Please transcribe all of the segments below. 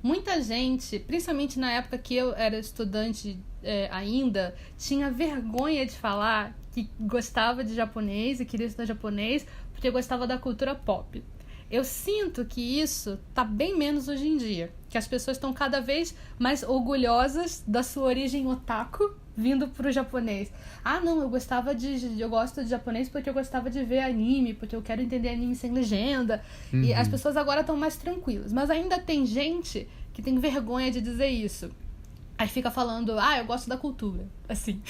muita gente, principalmente na época que eu era estudante ainda, tinha vergonha de falar que gostava de japonês e queria estudar japonês porque gostava da cultura pop. Eu sinto que isso tá bem menos hoje em dia, que as pessoas estão cada vez mais orgulhosas da sua origem otaku vindo pro japonês. Ah, não, eu gosto de japonês porque eu gostava de ver anime, porque eu quero entender anime sem legenda. E as pessoas agora estão mais tranquilas. Mas ainda tem gente que tem vergonha de dizer isso. Aí fica falando, eu gosto da cultura, assim,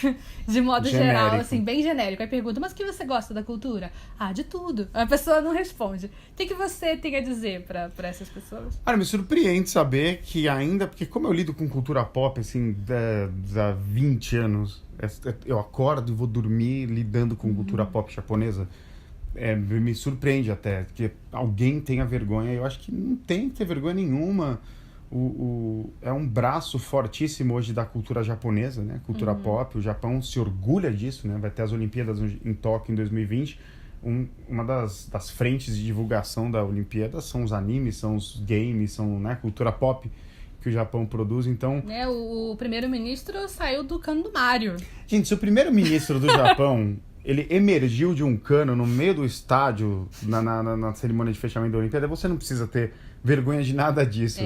de modo geral, assim, bem genérico. Aí pergunta, mas o que você gosta da cultura? De tudo. A pessoa não responde. O que você tem a dizer pra essas pessoas? Me surpreende saber que ainda, porque como eu lido com cultura pop, assim, há 20 anos, eu acordo e vou dormir lidando com cultura pop japonesa, me surpreende até que alguém tenha vergonha. Eu acho que não tem que ter vergonha nenhuma. É um braço fortíssimo hoje da cultura japonesa, né? Cultura pop. O Japão se orgulha disso, né? Vai ter as Olimpíadas em Tóquio em 2020. Uma das frentes de divulgação da Olimpíada são os animes, são os games, são, né, cultura pop que o Japão produz. Então, o primeiro-ministro saiu do cano do Mario. Gente, se o primeiro-ministro do Japão ele emergiu de um cano no meio do estádio na cerimônia de fechamento da Olimpíada, você não precisa ter vergonha de nada disso.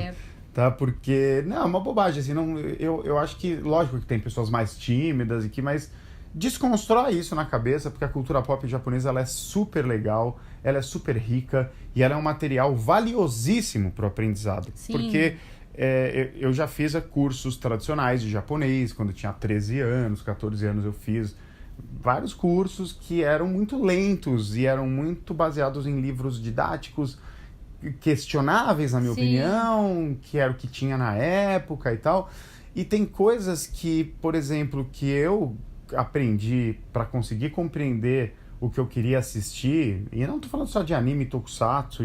Tá? Porque, não, é uma bobagem, assim, eu acho que, lógico que tem pessoas mais tímidas, mas desconstrói isso na cabeça, porque a cultura pop japonesa, ela é super legal, ela é super rica, e ela é um material valiosíssimo para o aprendizado. Sim. Porque eu já fiz cursos tradicionais de japonês, quando eu tinha 13 anos, 14 anos, eu fiz vários cursos que eram muito lentos, e eram muito baseados em livros didáticos, questionáveis, na minha opinião, que era o que tinha na época e tal. E tem coisas que, por exemplo, que eu aprendi para conseguir compreender o que eu queria assistir, e não tô falando só de anime, tokusatsu,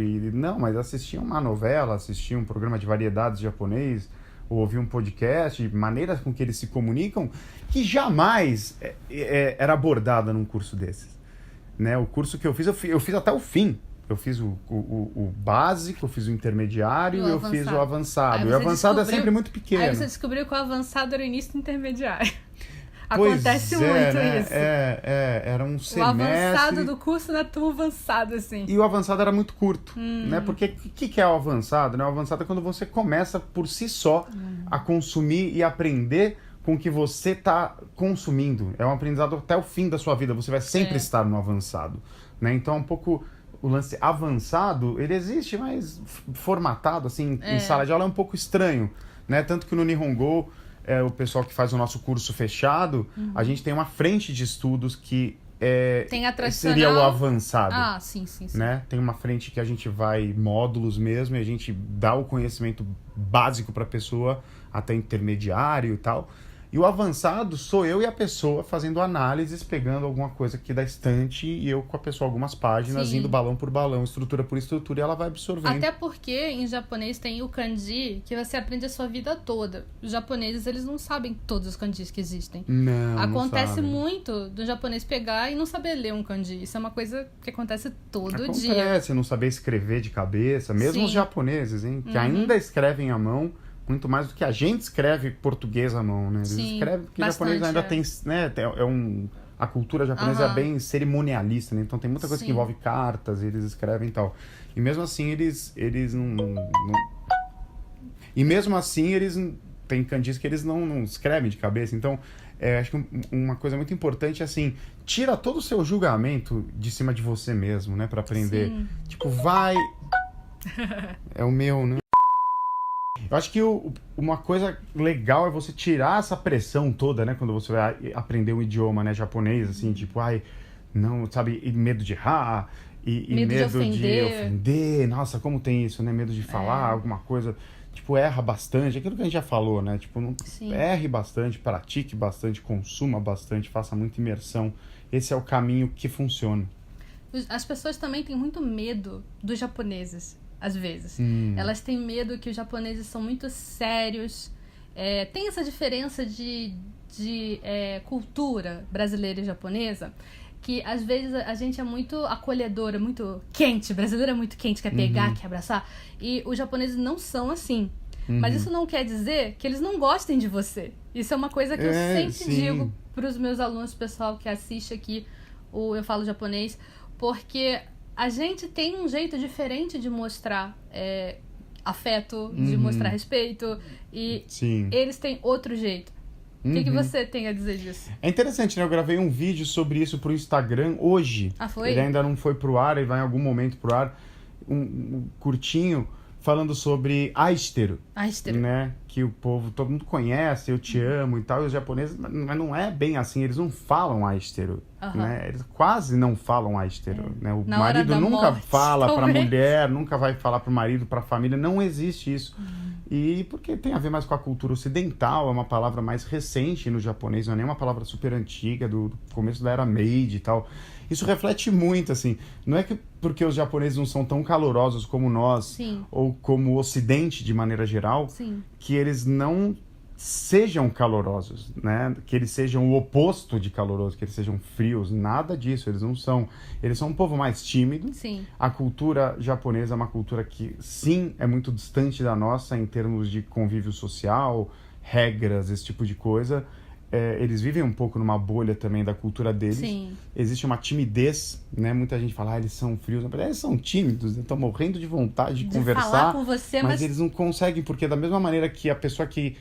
mas assistir uma novela, assistir um programa de variedades japonês, ou ouvir um podcast, maneiras com que eles se comunicam, que jamais era abordada num curso desses. Né? O curso que eu fiz até o fim. Eu fiz o básico, eu fiz o intermediário e eu fiz o avançado. E o avançado é sempre muito pequeno. Aí você descobriu que o avançado era o início do intermediário. Acontece muito né? isso. Era um semestre... O avançado do curso na turma avançada, assim. E o avançado era muito curto, né? Porque o que é o avançado? Né? O avançado é quando você começa por si só a consumir e aprender com o que você está consumindo. É um aprendizado até o fim da sua vida. Você vai sempre estar no avançado. Né? Então, um pouco... O lance avançado, ele existe, mas formatado, assim, em sala de aula é um pouco estranho, né? Tanto que no Nihongo, o pessoal que faz o nosso curso fechado, a gente tem uma frente de estudos que tem a tradicional... seria o avançado. Sim. Né? Tem uma frente que a gente vai módulos mesmo, e a gente dá o conhecimento básico para a pessoa, até intermediário e tal. E o avançado sou eu e a pessoa fazendo análises, pegando alguma coisa aqui da estante, e eu com a pessoa algumas páginas, indo balão por balão, estrutura por estrutura, e ela vai absorvendo. Até porque em japonês tem o kanji, que você aprende a sua vida toda. Os japoneses, eles não sabem todos os kanjis que existem. Não Acontece não muito do japonês pegar e não saber ler um kanji. Isso é uma coisa que acontece todo dia. Acontece, não saber escrever de cabeça, mesmo os japoneses, hein, que ainda escrevem à mão, muito mais do que a gente escreve português à mão, né? Eles escrevem porque o japonês ainda tem, né? A cultura japonesa é bem cerimonialista, né? Então tem muita coisa que envolve cartas, eles escrevem e tal. E mesmo assim eles não... E mesmo assim eles tem kanjis que eles não escrevem de cabeça. Então acho que uma coisa muito importante é assim, tira todo o seu julgamento de cima de você mesmo, né? Pra aprender. Tipo, vai... É o meu, né? Eu acho que uma coisa legal é você tirar essa pressão toda, né? Quando você vai aprender um idioma, né, japonês, assim, tipo, não, sabe, e medo de errar, e medo de ofender. Nossa, como tem isso, né? Medo de falar alguma coisa, tipo, erra bastante. Aquilo que a gente já falou, né? Tipo, erre bastante, pratique bastante, consuma bastante, faça muita imersão. Esse é o caminho que funciona. As pessoas também têm muito medo dos japoneses. Às vezes. Elas têm medo que os japoneses são muito sérios. Tem essa diferença de cultura brasileira e japonesa, que às vezes a gente é muito acolhedora, muito quente. Brasileira é muito quente, quer pegar, quer abraçar. E os japoneses não são assim. Mas isso não quer dizer que eles não gostem de você. Isso é uma coisa que eu sempre digo pros meus alunos, pessoal que assiste aqui o Eu Falo Japonês, porque a gente tem um jeito diferente de mostrar afeto, de mostrar respeito, e eles têm outro jeito. O que você tem a dizer disso? É interessante, né? Eu gravei um vídeo sobre isso pro Instagram hoje. Ah, foi? Ele ainda não foi pro ar, ele vai em algum momento pro ar. Um curtinho, falando sobre aistero. Aistero. Né? Que o povo, todo mundo conhece, eu te amo e tal. E os japoneses, mas não é bem assim, eles não falam aistero. Né? Eles quase não falam aistero. Né? O marido nunca fala pra mulher, nunca vai falar pro marido, pra família. Não existe isso. E porque tem a ver mais com a cultura ocidental, é uma palavra mais recente no japonês, não é nem uma palavra super antiga, do começo da era Meiji e tal. Isso reflete muito, assim, não é que porque os japoneses não são tão calorosos como nós, ou como o Ocidente de maneira geral, que eles não sejam calorosos, né? Que eles sejam o oposto de caloroso, que eles sejam frios, nada disso, eles não são. Eles são um povo mais tímido. A cultura japonesa é uma cultura que, sim, é muito distante da nossa em termos de convívio social, regras, esse tipo de coisa. Eles vivem um pouco numa bolha também da cultura deles. Existe uma timidez, né? Muita gente fala, eles são frios. Eles são tímidos, estão morrendo de vontade de conversar. Falar com você, mas eles não conseguem, porque da mesma maneira que a pessoa que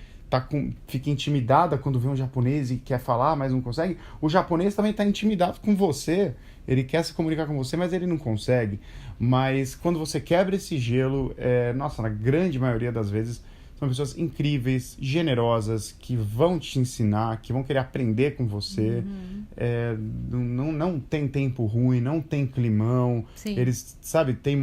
fica intimidada quando vê um japonês e quer falar, mas não consegue, o japonês também está intimidado com você. Ele quer se comunicar com você, mas ele não consegue. Mas quando você quebra esse gelo, na grande maioria das vezes, são pessoas incríveis, generosas, que vão te ensinar, que vão querer aprender com você. Não tem tempo ruim, não tem climão. Eles, sabe, tem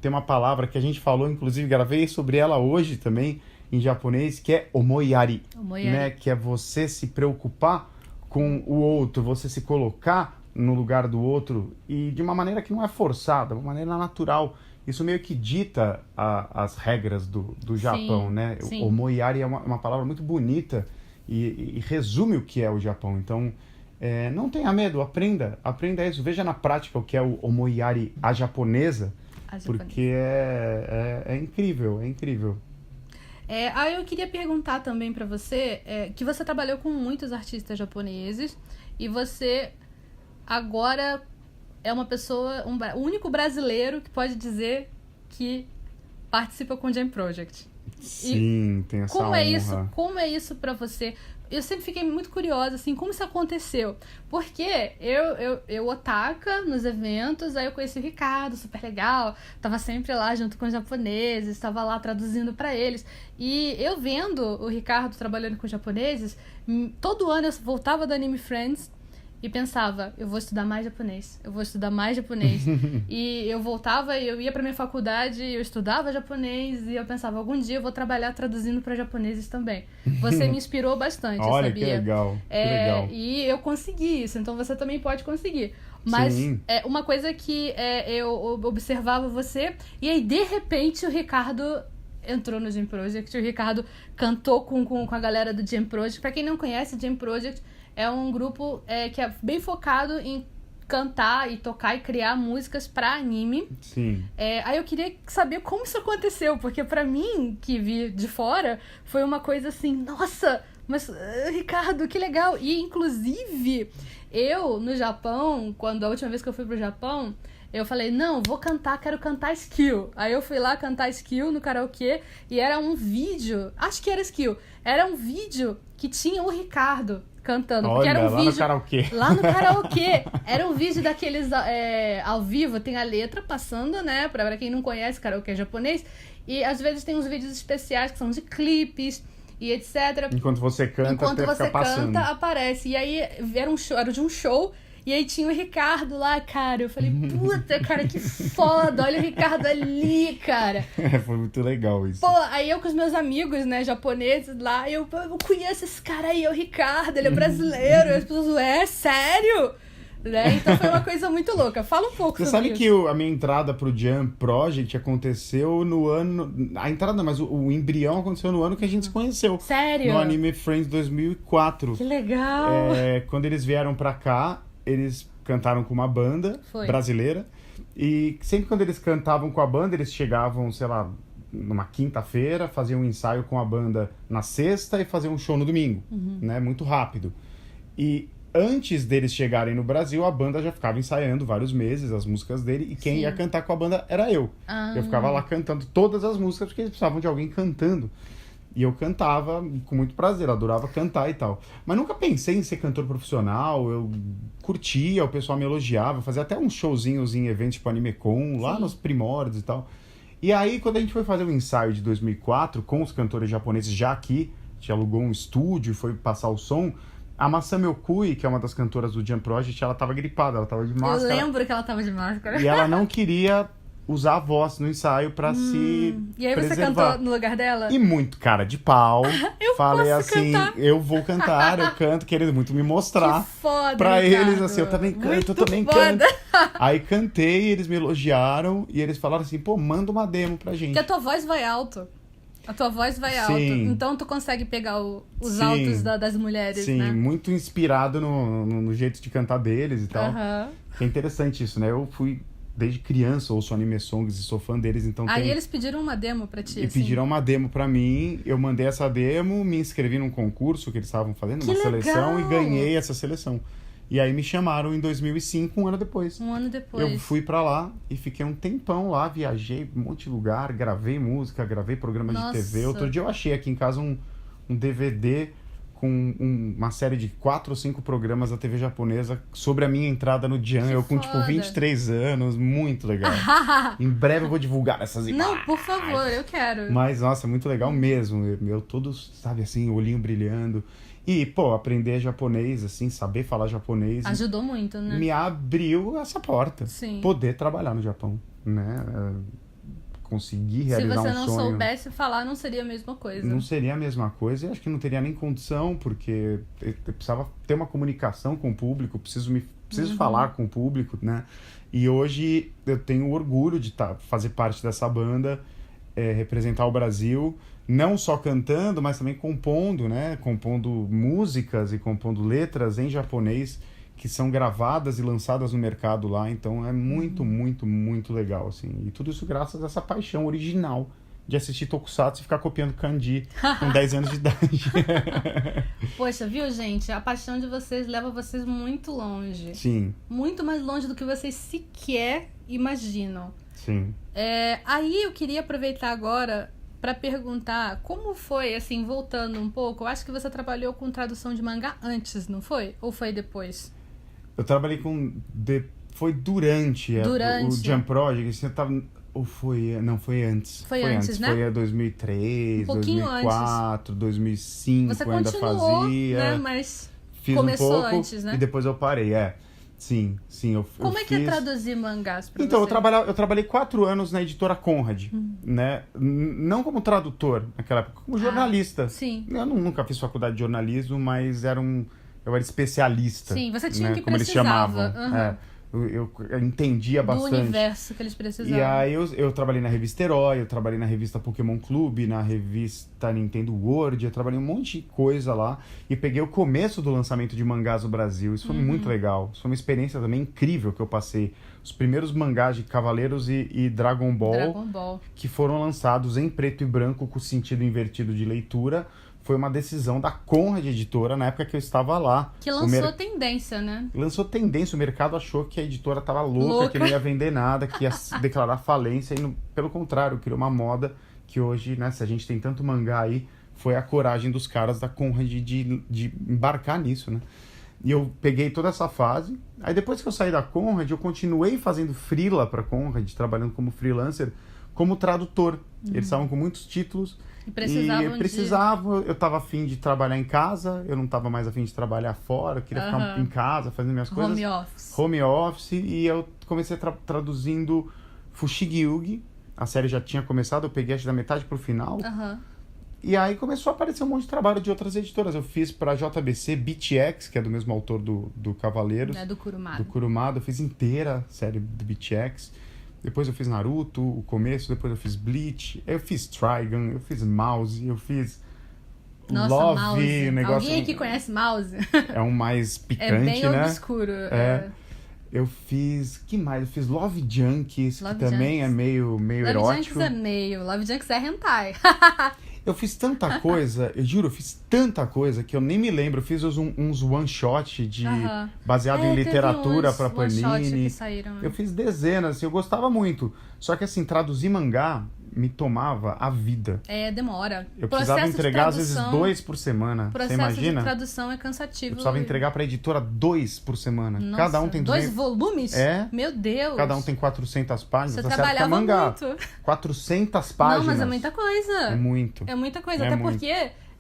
uma palavra que a gente falou, inclusive gravei sobre ela hoje também, em japonês, que é omoyari, né? Que é você se preocupar com o outro, você se colocar no lugar do outro e de uma maneira que não é forçada, uma maneira natural. Isso meio que dita as regras do Japão, né? Omoyari é uma palavra muito bonita e resume o que é o Japão. Então, não tenha medo, aprenda isso. Veja na prática o que é o omoyari à japonesa, porque é incrível, é incrível. Eu queria perguntar também pra você, que você trabalhou com muitos artistas japoneses e você agora é uma pessoa, o único brasileiro que pode dizer que participa com o Jam Project. Sim, tem essa honra. Como é isso pra você? Eu sempre fiquei muito curiosa, assim, como isso aconteceu? Porque eu otaka nos eventos, aí eu conheci o Ricardo, super legal, tava sempre lá junto com os japoneses, tava lá traduzindo pra eles. E eu vendo o Ricardo trabalhando com os japoneses, todo ano eu voltava do Anime Friends e pensava, eu vou estudar mais japonês. E eu voltava, eu ia pra minha faculdade, eu estudava japonês e eu pensava, algum dia eu vou trabalhar traduzindo pra japoneses também. Você me inspirou bastante, Olha, sabia? Que legal, que legal. E eu consegui isso, então você também pode conseguir. Mas uma coisa que eu observava você, e aí de repente o Ricardo entrou no Jam Project, o Ricardo cantou com a galera do Jam Project. Pra quem não conhece, Jam Project é um grupo que é bem focado em cantar e tocar e criar músicas pra anime. Aí eu queria saber como isso aconteceu, porque pra mim, que vi de fora, foi uma coisa assim, nossa, mas Ricardo, que legal. E inclusive, eu no Japão, quando a última vez que eu fui pro Japão, eu falei, não, vou cantar, quero cantar Skill. Aí eu fui lá cantar Skill no karaokê e era um vídeo, acho que era Skill, era um vídeo que tinha o Ricardo cantando. Olha, era um lá vídeo, no karaokê. Lá no karaokê. Era um vídeo daqueles ao vivo, tem a letra passando, né? Pra quem não conhece, karaokê é japonês. E às vezes tem uns vídeos especiais que são de clipes e etc. Enquanto você canta, aparece. E aí era de um show. E aí tinha o Ricardo lá, cara. Eu falei, puta, cara, que foda. Olha o Ricardo ali, cara. Foi muito legal isso. Pô, aí eu com os meus amigos, né, japoneses lá, eu conheço esse cara aí, é o Ricardo, ele é brasileiro. E as pessoas, sério? Né? Então foi uma coisa muito louca. Fala um pouco sobre isso. Você sabe que a minha entrada pro Jam Project aconteceu no ano... A entrada não, mas o embrião aconteceu no ano que a gente se conheceu. Sério? No Anime Friends 2004. Que legal! Quando eles vieram pra cá, eles cantaram com uma banda brasileira. E sempre quando eles cantavam com a banda, eles chegavam, sei lá, numa quinta-feira, fazia um ensaio com a banda na sexta e fazia um show no domingo, né? Muito rápido. E antes deles chegarem no Brasil, a banda já ficava ensaiando vários meses as músicas dele, e quem ia cantar com a banda era eu. Eu ficava lá cantando todas as músicas, porque eles precisavam de alguém cantando. E eu cantava com muito prazer, adorava cantar e tal. Mas nunca pensei em ser cantor profissional, eu curtia, o pessoal me elogiava, fazia até uns showzinhos em eventos tipo AnimeCon, lá nos primórdios e tal. E aí, quando a gente foi fazer o ensaio de 2004, com os cantores japoneses já aqui, a gente alugou um estúdio e foi passar o som, a Masami Okui, que é uma das cantoras do Jump Project, ela tava gripada, ela tava de máscara. Eu lembro que ela tava de máscara. E ela não queria usar a voz no ensaio pra se E aí preservar. você cantou no lugar dela? E muito cara de pau. Eu falei posso assim, cantar. eu vou cantar, eu canto, querendo muito me mostrar. Que foda, pra Ricardo. eles, assim, eu também canto, Muito eu também foda. canto. Aí cantei, eles me elogiaram, e eles falaram assim, pô, manda uma demo pra gente. Porque a tua voz vai alto. A tua voz vai alto. Sim. Então tu consegue pegar os Sim. altos das mulheres, Sim, né? muito inspirado no jeito de cantar deles e tal. Aham. É interessante isso, né? Eu fui, desde criança, ouço anime songs e sou fã deles, então Aí tem... eles pediram uma demo pra ti, E assim. pediram uma demo pra mim, eu mandei essa demo, me inscrevi num concurso que eles estavam fazendo, Que uma seleção, legal! e ganhei essa seleção. E aí me chamaram em 2005, um ano depois. Um ano depois. Eu fui pra lá e fiquei um tempão lá, viajei um monte de lugar, gravei música, gravei programas de TV. Nossa. Outro dia eu achei aqui em casa um DVD com uma série de 4 ou 5 programas da TV japonesa sobre a minha entrada no Jam. Que Eu com, tipo, foda. 23 anos, muito legal. Em breve eu vou divulgar essas imagens. Não, por favor, eu quero. Mas, nossa, muito legal mesmo. Eu todos, sabe, assim, olhinho brilhando. E, pô, aprender japonês, assim, saber falar japonês... Ajudou muito, né? Me abriu essa porta. Sim. Poder trabalhar no Japão, né? Conseguir Se realizar você um não sonho. soubesse falar, não seria a mesma coisa. Não seria a mesma coisa, e acho que não teria nem condição, porque eu precisava ter uma comunicação com o público, preciso falar com o público, né? E hoje eu tenho orgulho de fazer parte dessa banda, representar o Brasil, não só cantando, mas também compondo, né? Compondo músicas e compondo letras em japonês que são gravadas e lançadas no mercado lá. Então é muito, muito, muito legal, assim. E tudo isso graças a essa paixão original de assistir Tokusatsu e ficar copiando kanji com 10 anos de idade. Poxa, viu, gente? A paixão de vocês leva vocês muito longe. Sim, Muito mais longe do que vocês sequer imaginam. sim. Aí eu queria aproveitar agora pra perguntar como foi, assim, voltando um pouco. Eu acho que você trabalhou com tradução de mangá antes, não foi? Ou foi depois? Eu trabalhei com... Foi durante o Jump Project. Assim, eu tava... Ou foi... Não, foi antes. Foi antes, né? Foi 2003, Um pouquinho 2004, 2005 Você eu ainda continuou, fazia. né? Mas Fiz começou um pouco antes, né? e depois eu parei, Sim. Como eu é que é fiz... traduzir mangás pra Então, você? eu trabalhei 4 anos na editora Conrad, né? Não como tradutor naquela época, como jornalista. Sim. Eu nunca fiz faculdade de jornalismo, mas eu era especialista. Sim, você tinha né? que Como eles precisava. chamavam. Eu entendia Do bastante. universo que eles precisavam. E aí eu trabalhei na revista Herói, eu trabalhei na revista Pokémon Clube, na revista Nintendo World, eu trabalhei um monte de coisa lá e peguei o começo do lançamento de mangás no Brasil. Isso foi muito legal. Isso foi uma experiência também incrível que eu passei. Os primeiros mangás de Cavaleiros e Dragon Ball, que foram lançados em preto e branco com sentido invertido de leitura, foi uma decisão da Conrad Editora, na época que eu estava lá. Que lançou tendência, né? Lançou tendência, o mercado achou que a editora estava louca, que não ia vender nada, que ia declarar falência, e pelo contrário, criou uma moda que hoje, né, se a gente tem tanto mangá aí, foi a coragem dos caras da Conrad de embarcar nisso, né? E eu peguei toda essa fase, aí depois que eu saí da Conrad, eu continuei fazendo freela para Conrad, trabalhando como freelancer, como tradutor. Eles estavam com muitos títulos, E precisavam eu tava afim de trabalhar em casa, eu não tava mais afim de trabalhar fora, eu queria ficar em casa, fazendo minhas coisas. Home office, e eu comecei traduzindo Fushigi-Yugi, a série já tinha começado, eu peguei acho da metade pro final, e aí começou a aparecer um monte de trabalho de outras editoras. Eu fiz pra JBC BTX, que é do mesmo autor do Cavaleiros. Do Kurumada. Do Kurumada, eu fiz inteira a série do BTX. Depois eu fiz Naruto, o começo, depois eu fiz Bleach, eu fiz Trigun, eu fiz Mouse, eu fiz Nossa, Love, Mouse. negócio... Alguém aqui conhece Mouse? É um mais picante, é bem né? obscuro. Eu fiz... que mais? Eu fiz Love Junkies, que também é meio erótico. Love Junkies é meio... Love Junkies é hentai. Eu fiz tanta coisa, eu juro, eu fiz tanta coisa que eu nem me lembro. Eu fiz uns one-shot baseado em literatura pra Panini. Que saíram, Eu fiz dezenas, eu gostava muito. Só que assim, traduzir mangá me tomava a vida. Demora. Eu precisava entregar às vezes 2 por semana. Você imagina? O processo de tradução é cansativo. Eu precisava entregar pra editora 2 por semana. Nossa, cada um tem 2 volumes? Meu Deus. Cada um tem 400 páginas. Você trabalhava mangá. Muito. 400 páginas. Não, mas é muita coisa. É muito. É muita coisa, até porque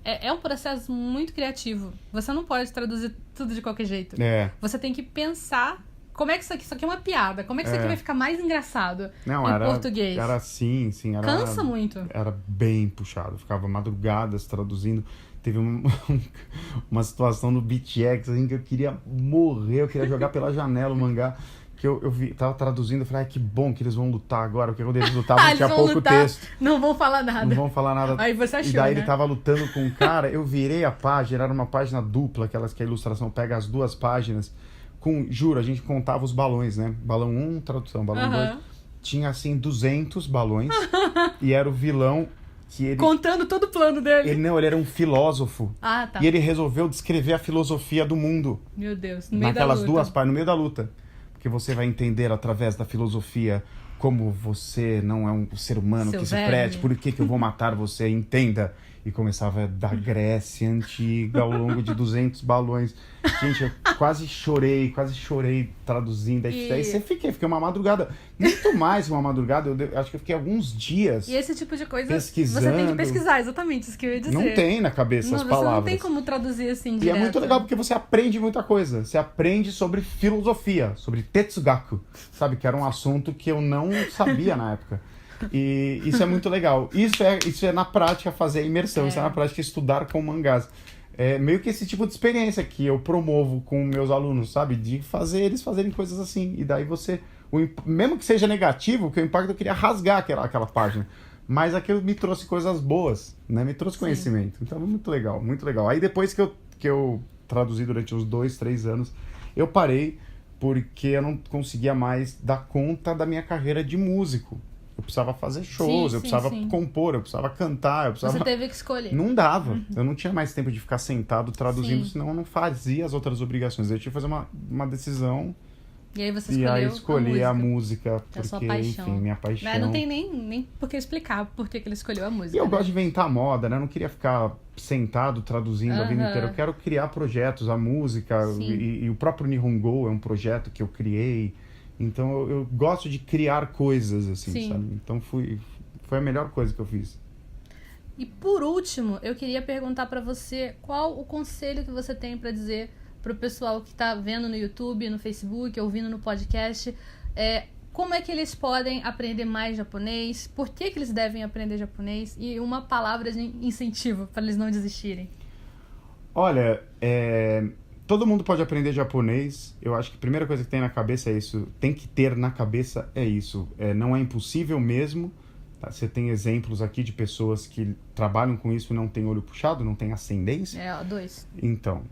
é um processo muito criativo. Você não pode traduzir tudo de qualquer jeito. Você tem que pensar como é que isso aqui é uma piada, como é que isso aqui vai ficar mais engraçado em português. Era assim, cansa muito. Era bem puxado, ficava madrugadas traduzindo. Teve uma situação no BitX assim, que eu queria morrer, eu queria jogar pela janela o mangá. Que eu tava traduzindo, eu falei, que bom que eles vão lutar agora, porque quando eles lutavam tinha pouco texto. Não vão falar nada. Não vão falar nada. Aí você achou, e daí ele tava lutando com um cara, eu virei a página, era uma página dupla, aquelas que a ilustração pega as duas páginas. Juro, a gente contava os balões, né? Balão 1, tradução, balão 2. Tinha, assim, 200 balões. E era o vilão que ele... Contando todo o plano dele. Ele era um filósofo. Tá. E ele resolveu descrever a filosofia do mundo. Meu Deus, no meio naquelas da luta. duas páginas, no meio da luta. Porque você vai entender através da filosofia como você não é um ser humano que se preze. Por que eu vou matar você? Entenda. E começava da Grécia Antiga ao longo de 200 balões. Gente, eu quase chorei traduzindo. Aí fiquei uma madrugada. Muito mais uma madrugada. Eu acho que eu fiquei alguns dias. E esse tipo de coisa pesquisando. Você tem que pesquisar, exatamente isso que eu ia dizer. Não tem na cabeça as palavras. Você não tem como traduzir assim direto. E é muito legal porque você aprende muita coisa. Você aprende sobre filosofia, sobre Tetsugaku, sabe? Que era um assunto que eu não sabia na época. E isso é muito legal. Isso é na prática fazer a imersão, isso é na prática estudar com mangás. É meio que esse tipo de experiência que eu promovo com meus alunos, sabe? De fazer eles fazerem coisas assim. E daí você, mesmo que seja negativo, que o impacto eu queria rasgar aquela página. Mas aquilo me trouxe coisas boas, né? Me trouxe conhecimento. Então, muito legal, muito legal. Aí depois que eu traduzi durante uns 2, 3 anos, eu parei porque eu não conseguia mais dar conta da minha carreira de músico. Eu precisava fazer shows, eu precisava compor, eu precisava cantar, Você teve que escolher. Não dava. Eu não tinha mais tempo de ficar sentado traduzindo, senão eu não fazia as outras obrigações. Eu tinha que fazer uma decisão. E aí você escolheu. E aí escolhi a música porque, a sua paixão. Enfim, minha paixão. Não tem nem por que explicar por que ele escolheu a música. E eu gosto de inventar moda, né? Eu não queria ficar sentado traduzindo a vida inteira. Eu quero criar projetos, a música e o próprio Nihongo é um projeto que eu criei. Então eu gosto de criar coisas, assim, sabe? Então foi a melhor coisa que eu fiz. E por último, eu queria perguntar pra você qual o conselho que você tem pra dizer pro pessoal que tá vendo no YouTube, no Facebook, ouvindo no podcast. Como é que eles podem aprender mais japonês? Por que eles devem aprender japonês? E uma palavra de incentivo para eles não desistirem. Olha, todo mundo pode aprender japonês. Eu acho que a primeira coisa que tem na cabeça é isso. Tem que ter na cabeça é isso. Não é impossível mesmo. Tá? Você tem exemplos aqui de pessoas que trabalham com isso e não tem olho puxado, não tem ascendência. 2. Então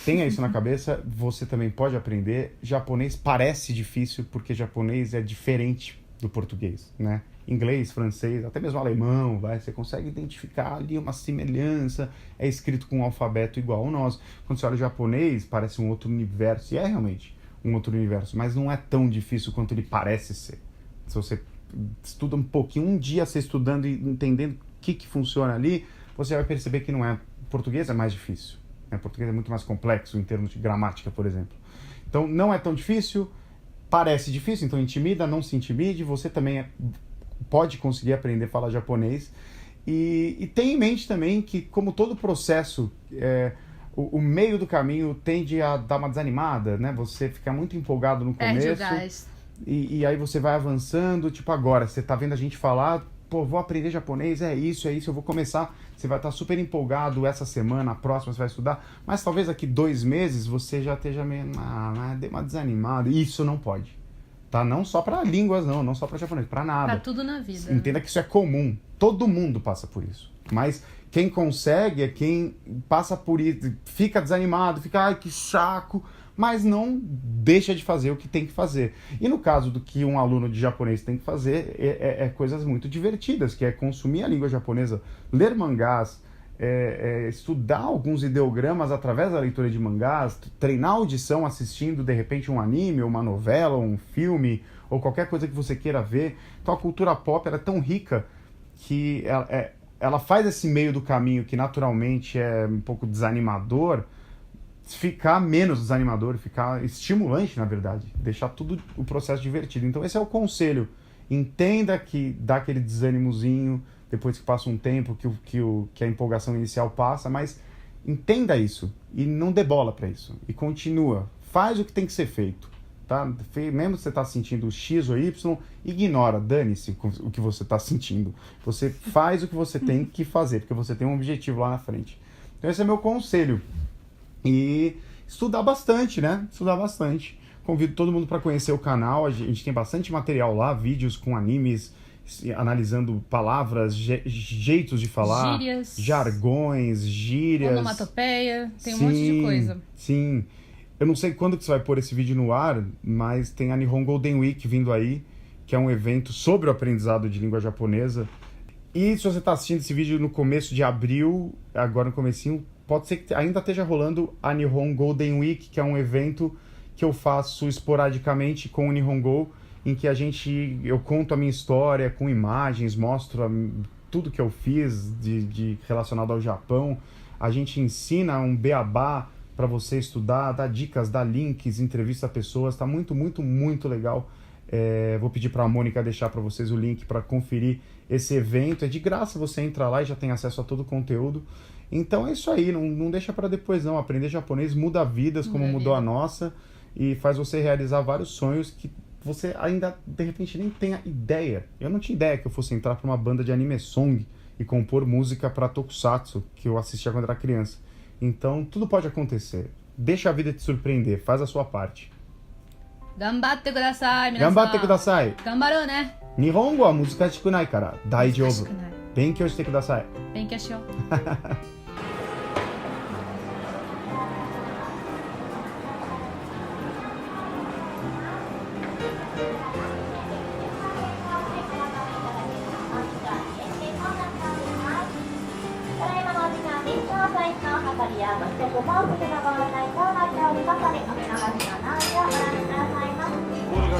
tenha isso na cabeça. Você também pode aprender. Japonês parece difícil porque japonês é diferente do português, né? Inglês, francês, até mesmo alemão, você consegue identificar ali uma semelhança, é escrito com um alfabeto igual ao nosso. Quando você olha o japonês, parece um outro universo, e é realmente um outro universo, mas não é tão difícil quanto ele parece ser. Se você estuda um pouquinho, um dia você estudando e entendendo o que funciona ali, você vai perceber que não é. O português é mais difícil, né? O português é muito mais complexo em termos de gramática, por exemplo. Então, não é tão difícil, parece difícil, então intimida, não se intimide, você também pode conseguir aprender a falar japonês. E tenha em mente também que, como todo processo, o meio do caminho tende a dar uma desanimada, né? Você fica muito empolgado no começo. E aí você vai avançando, tipo agora, você tá vendo a gente falar, vou aprender japonês, é isso, eu vou começar. Você vai estar super empolgado essa semana, a próxima você vai estudar, mas talvez daqui 2 meses você já esteja meio, deu uma desanimada. Isso não pode. Tá? Não só para línguas, não só para japonês, para nada. Para tudo na vida. Entenda que isso é comum. Todo mundo passa por isso. Mas quem consegue é quem passa por isso, fica desanimado, fica, ai, que saco. mas não deixa de fazer o que tem que fazer. E no caso do que um aluno de japonês tem que fazer, é coisas muito divertidas, que é consumir a língua japonesa, ler mangás, estudar alguns ideogramas através da leitura de mangás, treinar audição assistindo, de repente, um anime, uma novela, um filme, ou qualquer coisa que você queira ver. Então a cultura pop é tão rica que ela faz esse meio do caminho que naturalmente é um pouco desanimador, ficar menos desanimador, ficar estimulante, na verdade, deixar tudo o processo divertido. Então esse é o conselho. Entenda que dá aquele desânimozinho depois que passa um tempo, que a empolgação inicial passa, mas entenda isso e não dê bola para isso. E continua, faz o que tem que ser feito. Tá? Mesmo que você está sentindo X ou Y, ignora, dane-se o que você está sentindo. Você faz o que você tem que fazer, porque você tem um objetivo lá na frente. Então esse é meu conselho. E estudar bastante, né? Estudar bastante. Convido todo mundo para conhecer o canal. A gente tem bastante material lá, vídeos com animes, analisando palavras, jeitos de falar, gírias, jargões, gírias, onomatopeia, tem um monte de coisa. Sim. Eu não sei quando que você vai pôr esse vídeo no ar, mas tem a Nihon Golden Week vindo aí, que é um evento sobre o aprendizado de língua japonesa. E se você está assistindo esse vídeo no começo de abril, agora no comecinho, pode ser que ainda esteja rolando a Nihon Golden Week, que é um evento que eu faço esporadicamente com o Nihongo, em que eu conto a minha história com imagens, mostro tudo que eu fiz de relacionado ao Japão. A gente ensina um beabá para você estudar, dá dicas, dá links, entrevista pessoas, tá muito, muito, muito legal. Vou pedir para a Mônica deixar para vocês o link para conferir esse evento. É de graça, você entra lá e já tem acesso a todo o conteúdo. Então é isso aí, não deixa para depois não. Aprender japonês muda vidas, como mudou a nossa, e faz você realizar vários sonhos que você ainda, de repente, nem tenha ideia. Eu não tinha ideia que eu fosse entrar para uma banda de anime song e compor música para tokusatsu, que eu assistia quando era criança. Então, tudo pode acontecer. Deixa a vida te surpreender, faz a sua parte. Gambatte kudasai, minasan. Gambatte kudasai. Gambarou, né? Nihongo wa muzukashiku nai kara, daijoubu. Benkyou shite kudasai. Benkyou shiyou. もうすぐのご案内となっておりますので、お流しのないようお覧くださいませ。これが